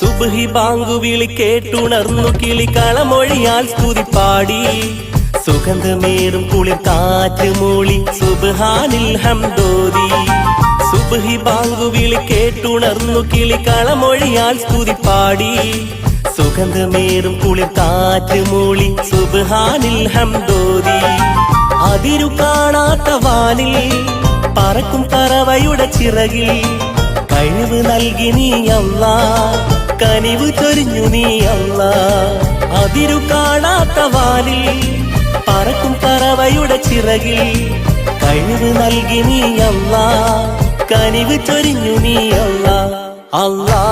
സുബ്ഹി ബാങ്കു വിളി കേട്ടുണർന്നു കിളികളമൊഴിയാൽ സ്തുതി പാടി സുഗന്ധമേറും കുളിർ കാറ്റ് മൂളി സുബ്ഹാനിൽ ഹംദോദി സുബ്ഹി ബാങ്കു വിളി കേട്ടുണർന്നു കിളികളമൊഴിയാൽ സ്തുതി പാടി സുഗന്ധമേറും കുളിർ കാറ്റ് മൂളി സുബ്ഹാനിൽ ഹംദോദി അതിരു കാണാത്ത വാനിൽ പറക്കും പറവയുടെ ചിറകിൽ കഴിവ് നൽകി നീ അല്ലാ കനിവ് ചൊരിഞ്ഞു നീ അല്ലാ അതിരു കാണാത്ത വാനിൽ പറക്കും പറവയുടെ ചിറകിൽ കഴിവ് നൽകി നീ അല്ലാ കനിവ് ചൊരിഞ്ഞു നീ അല്ലാ അല്ലാ